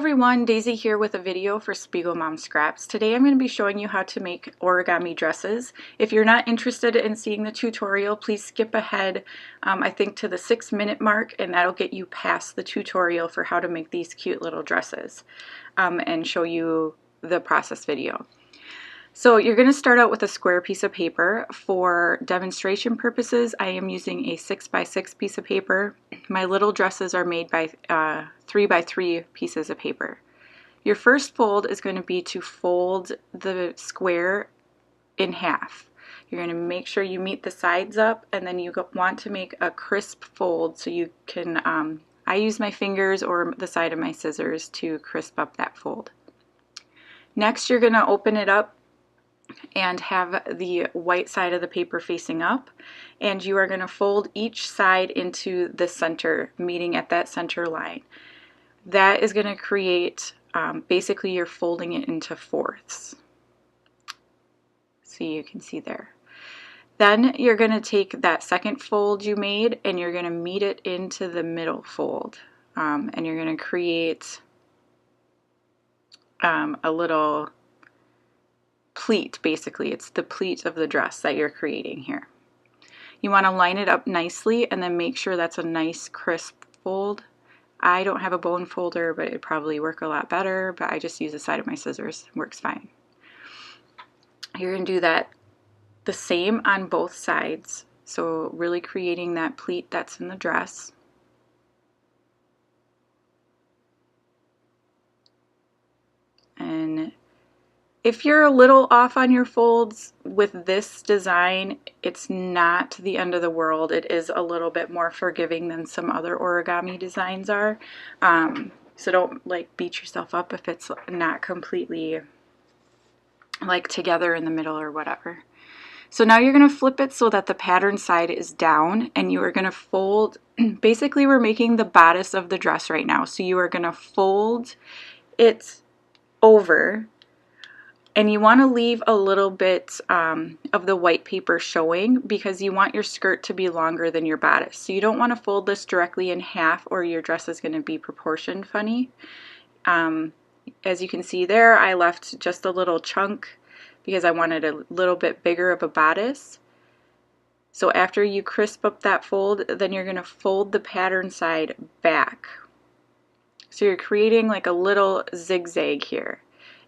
everyone, Daisy here with a video for SpiegelMom Scraps. Today I'm going to be showing you how to make origami dresses. If you're not interested in seeing the tutorial, please skip ahead, I think to the 6-minute mark, and that'll get you past the tutorial for how to make these cute little dresses and show you the process video. So you're going to start out with a square piece of paper. For demonstration purposes, I am using a 6x6 piece of paper. My little dresses are made by 3x3 pieces of paper. Your first fold is going to be to fold the square in half. You're going to make sure you meet the sides up, and then you want to make a crisp fold so you can, I use my fingers or the side of my scissors to crisp up that fold. Next, you're going to open it up and have the white side of the paper facing up, and you are going to fold each side into the center, meeting at that center line. That is going to create, basically you're folding it into fourths. So you can see there. Then you're going to take that second fold you made and you're going to meet it into the middle fold, and you're going to create a little pleat. Basically, it's the pleat of the dress that you're creating here. You want to line it up nicely and then make sure that's a nice crisp fold. I don't have a bone folder, but it'd probably work a lot better, but I just use the side of my scissors. It works fine. You're going to do that the same on both sides, so really creating that pleat that's in the dress. And if you're a little off on your folds with this design, it's not the end of the world. It is a little bit more forgiving than some other origami designs are. So don't beat yourself up if it's not completely together in the middle or whatever. So now you're going to flip it so that the pattern side is down, and you are going to fold. Basically, we're making the bodice of the dress right now. So you are going to fold it over. And you want to leave a little bit of the white paper showing because you want your skirt to be longer than your bodice. So you don't want to fold this directly in half or your dress is going to be proportioned funny. As you can see there, I left just a little chunk because I wanted a little bit bigger of a bodice. So after you crisp up that fold, then you're going to fold the pattern side back. So you're creating like a little zigzag here.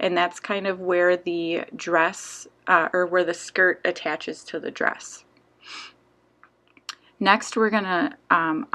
And that's kind of where the dress, or where the skirt attaches to the dress. Next, we're going to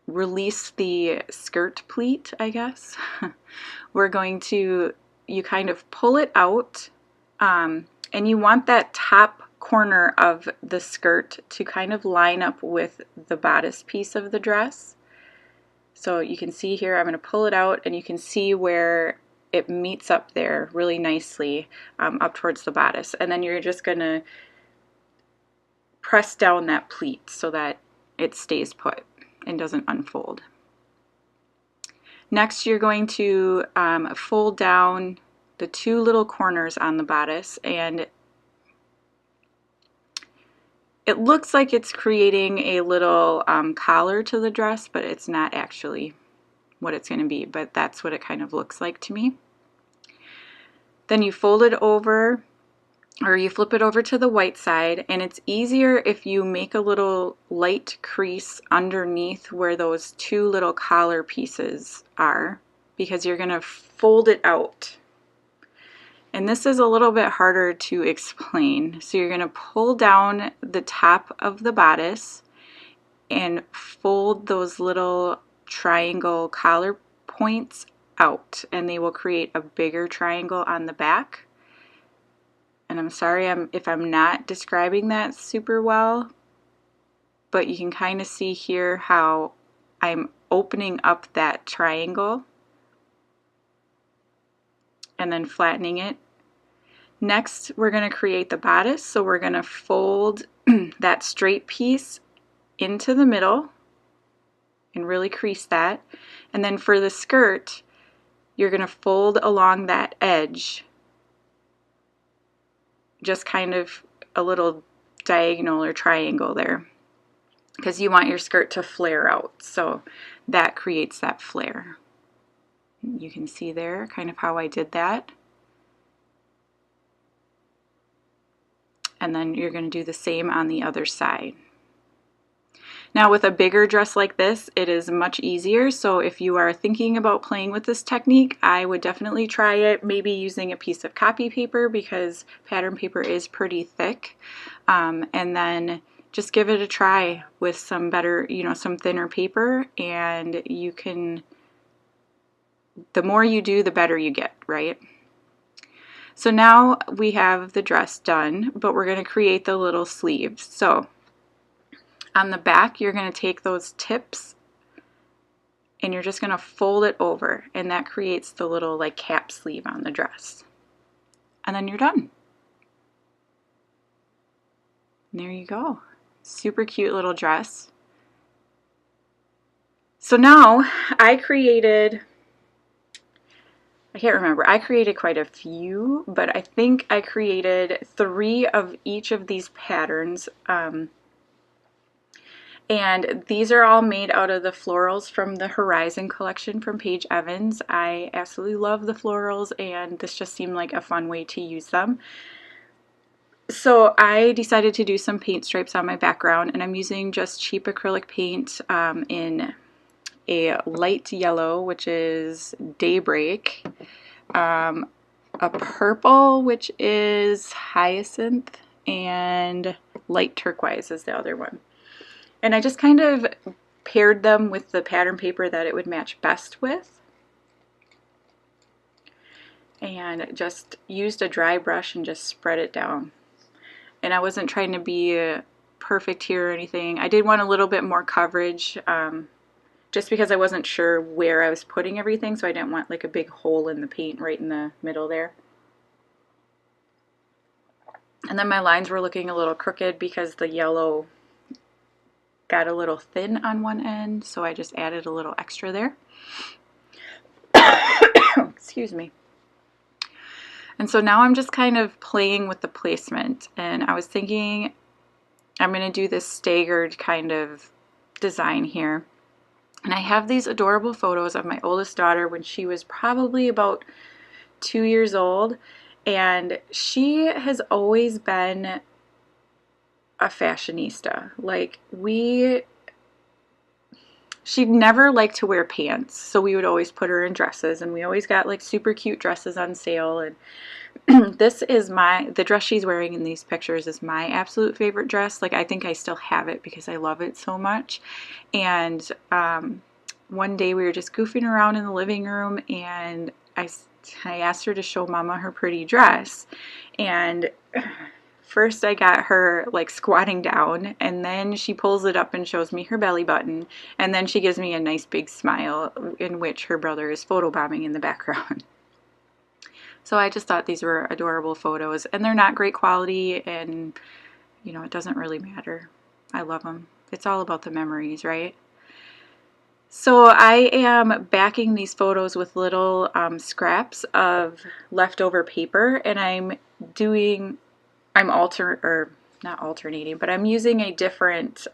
release the skirt pleat, I guess. We're going to, you kind of pull it out, and you want that top corner of the skirt to kind of line up with the bodice piece of the dress. So you can see here, I'm going to pull it out, and you can see where it meets up there really nicely up towards the bodice, and then you're just going to press down that pleat so that it stays put and doesn't unfold. Next, you're going to fold down the two little corners on the bodice, and it looks like it's creating a little collar to the dress, but it's not actually what it's going to be, but that's what it kind of looks like to me. Then you fold it over, or you flip it over to the white side, and it's easier if you make a little light crease underneath where those two little collar pieces are, because you're going to fold it out. And this is a little bit harder to explain. So you're going to pull down the top of the bodice and fold those little triangle collar points out, and they will create a bigger triangle on the back. And I'm sorry if I'm not describing that super well, but you can kind of see here how I'm opening up that triangle and then flattening it. Next, we're going to create the bodice, so we're going to fold that straight piece into the middle and really crease that. And then for the skirt, you're going to fold along that edge, just kind of a little diagonal or triangle there, because you want your skirt to flare out, so that creates that flare. You can see there kind of how I did that. And then you're going to do the same on the other side. Now with a bigger dress like this, it is much easier, so if you are thinking about playing with this technique, I would definitely try it, maybe using a piece of copy paper because pattern paper is pretty thick, and then just give it a try with some better, some thinner paper, and you can, the more you do, the better you get, right? So now we have the dress done, but we're going to create the little sleeves. So on the back, you're going to take those tips and you're just going to fold it over, and that creates the little like cap sleeve on the dress. And then you're done. And there you go. Super cute little dress. So now I created quite a few, but I think I created 3 of each of these patterns. And these are all made out of the florals from the Horizon collection from Paige Evans. I absolutely love the florals, and this just seemed like a fun way to use them. So I decided to do some paint stripes on my background, and I'm using just cheap acrylic paint in a light yellow, which is Daybreak, a purple, which is Hyacinth, and light turquoise is the other one. And I just kind of paired them with the pattern paper that it would match best with. And just used a dry brush and just spread it down. And I wasn't trying to be perfect here or anything. I did want a little bit more coverage just because I wasn't sure where I was putting everything, so I didn't want like a big hole in the paint right in the middle there. And then my lines were looking a little crooked because the yellow got a little thin on one end, so I just added a little extra there. Excuse me. And so now I'm just kind of playing with the placement, and I was thinking I'm going to do this staggered kind of design here. And I have these adorable photos of my oldest daughter when she was probably about 2 years old, and she has always been a fashionista. Like, she'd never liked to wear pants, so we would always put her in dresses, and we always got like super cute dresses on sale. And this is the dress she's wearing in these pictures is my absolute favorite dress. Like, I think I still have it because I love it so much. And one day we were just goofing around in the living room, and I asked her to show Mama her pretty dress. And first I got her like squatting down, and then she pulls it up and shows me her belly button, and then she gives me a nice big smile in which her brother is photobombing in the background. So I just thought these were adorable photos, and they're not great quality, and it doesn't really matter. I love them. It's all about the memories, right? So I am backing these photos with little scraps of leftover paper, and I'm not alternating, but I'm using a different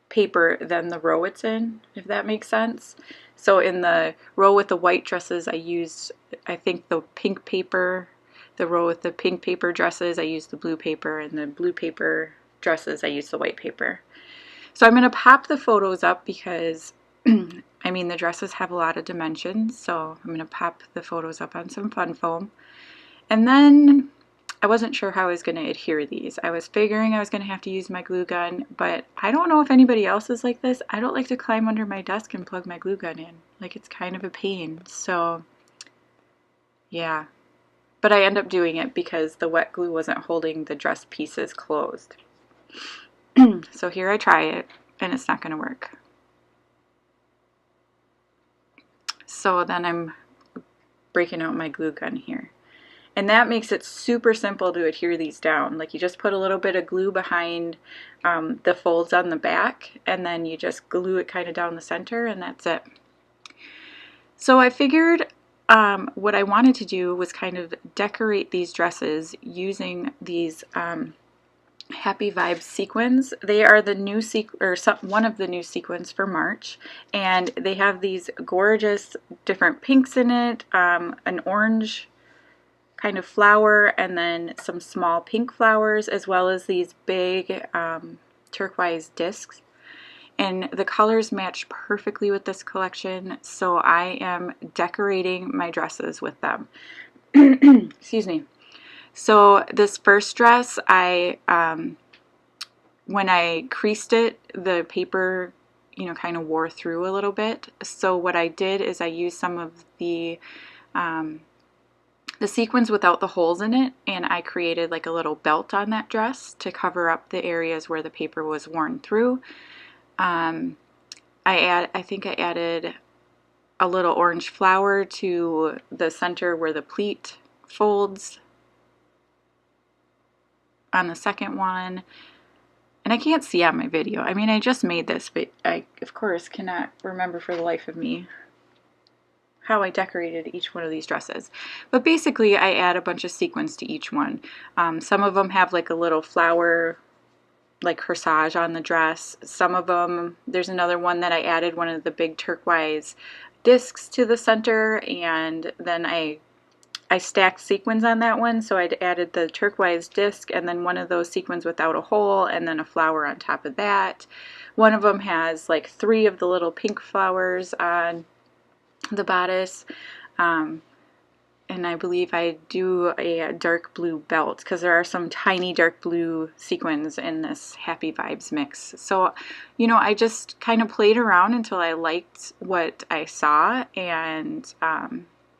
paper than the row it's in, if that makes sense. So in the row with the white dresses, I used, I think, the pink paper. The row with the pink paper dresses, I used the blue paper, and the blue paper dresses, I used the white paper. So I'm going to pop the photos up because, I mean, the dresses have a lot of dimensions, so I'm going to pop the photos up on some fun foam. And then I wasn't sure how I was going to adhere these. I was figuring I was going to have to use my glue gun, but I don't know if anybody else is like this. I don't like to climb under my desk and plug my glue gun in. Like, it's kind of a pain. So, yeah. But I end up doing it because the wet glue wasn't holding the dress pieces closed. So here I try it, and it's not going to work. So then I'm breaking out my glue gun here. And that makes it super simple to adhere these down. Like, you just put a little bit of glue behind the folds on the back, and then you just glue it kind of down the center, and that's it. So I figured what I wanted to do was kind of decorate these dresses using these Happy Vibes sequins. They are the new one of the new sequins for March, and they have these gorgeous different pinks in it, an orange kind of flower, and then some small pink flowers, as well as these big turquoise discs. And the colors match perfectly with this collection, so I am decorating my dresses with them. Excuse me. So this first dress, when I creased it, the paper, kind of wore through a little bit. So what I did is I used some of the sequins without the holes in it, and I created like a little belt on that dress to cover up the areas where the paper was worn through. I think I added a little orange flower to the center where the pleat folds on the second one. And I can't see on my video. I mean, I just made this, but I, of course, cannot remember for the life of me how I decorated each one of these dresses. But basically, I add a bunch of sequins to each one. Some of them have like a little flower, like corsage on the dress. Some of them, there's another one that I added one of the big turquoise discs to the center, and then I stacked sequins on that one, so I'd added the turquoise disc and then one of those sequins without a hole and then a flower on top of that. One of them has like 3 of the little pink flowers on the bodice, and I believe I do a dark blue belt because there are some tiny dark blue sequins in this Happy Vibes mix. So, I just kind of played around until I liked what I saw, and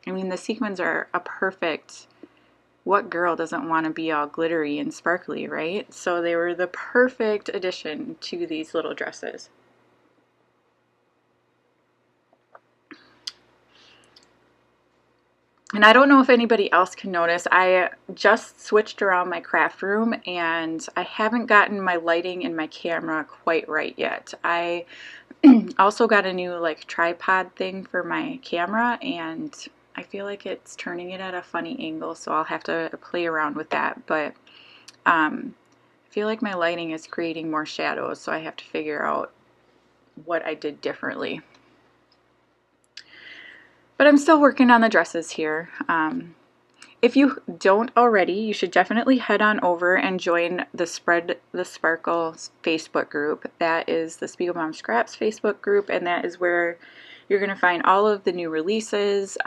I mean, the sequins are a perfect, what girl doesn't want to be all glittery and sparkly, right? So they were the perfect addition to these little dresses. And I don't know if anybody else can notice, I just switched around my craft room and I haven't gotten my lighting and my camera quite right yet. I also got a new like tripod thing for my camera, and I feel like it's turning it at a funny angle, so I'll have to play around with that. But I feel like my lighting is creating more shadows, so I have to figure out what I did differently. But I'm still working on the dresses here. If you don't already, you should definitely head on over and join the Spread the Sparkle Facebook group. That is the SpiegelMom Scraps Facebook group, and that is where you're going to find all of the new releases.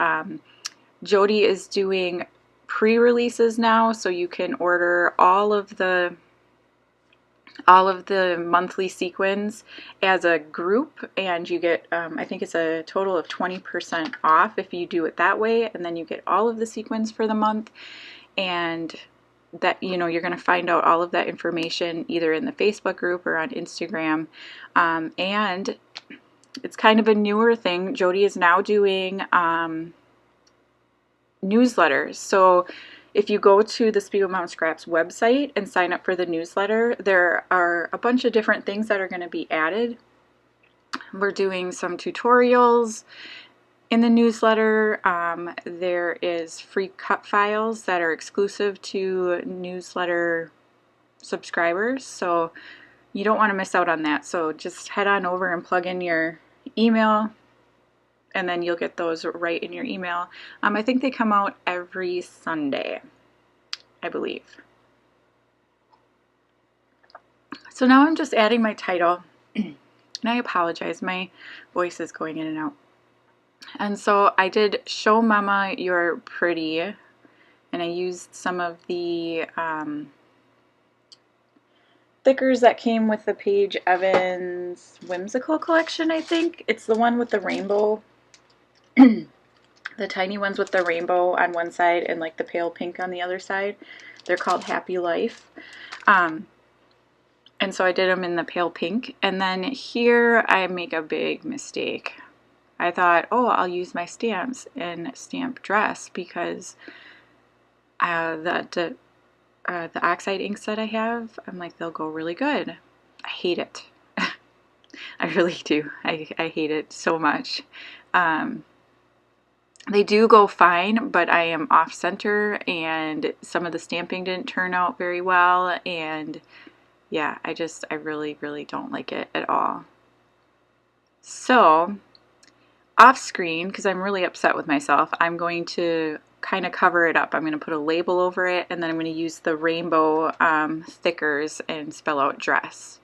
Jody is doing pre-releases now, so you can order all of the monthly sequins as a group, and you get, I think it's a total of 20% off if you do it that way, and then you get all of the sequins for the month. And that, you're going to find out all of that information either in the Facebook group or on Instagram. And it's kind of a newer thing. Jody is now doing newsletters. So if you go to the SpiegelMom Scraps website and sign up for the newsletter, there are a bunch of different things that are going to be added. We're doing some tutorials in the newsletter. There is free cut files that are exclusive to newsletter subscribers, so you don't want to miss out on that. So just head on over and plug in your email, and then you'll get those right in your email. I think they come out every Sunday, I believe. So now I'm just adding my title, and I apologize, my voice is going in and out. And so I did Show Mama You're Pretty, and I used some of the stickers that came with the Paige Evans Whimsical collection, I think. It's the one with the rainbow, the tiny ones with the rainbow on one side and like the pale pink on the other side. They're called Happy Life. And so I did them in the pale pink. And then here I make a big mistake. I thought, oh, I'll use my stamps in Stamp Dress because the oxide inks that I have, I'm like, they'll go really good. I hate it. I really do. I hate it so much. They do go fine, but I am off center and some of the stamping didn't turn out very well, and yeah, I really, really don't like it at all. So off screen, because I'm really upset with myself, I'm going to kind of cover it up. I'm going to put a label over it, and then I'm going to use the rainbow stickers and spell out dress.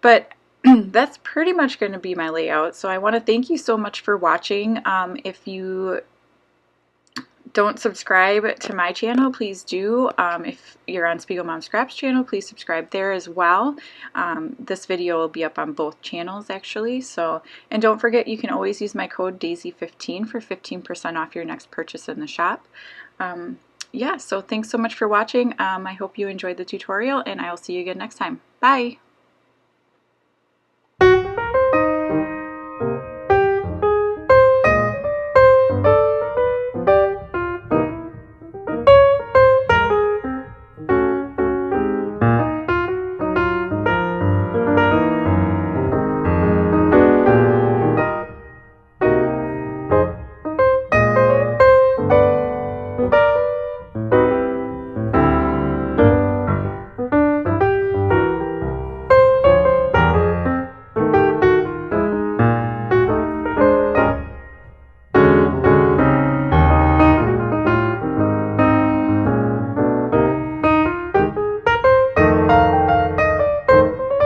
But that's pretty much going to be my layout. So I want to thank you so much for watching. If you don't subscribe to my channel, please do. If you're on SpiegelMom Scraps channel, please subscribe there as well. This video will be up on both channels actually. So, and don't forget, you can always use my code DAISY15 for 15% off your next purchase in the shop. Yeah, so thanks so much for watching. I hope you enjoyed the tutorial, and I'll see you again next time. Bye!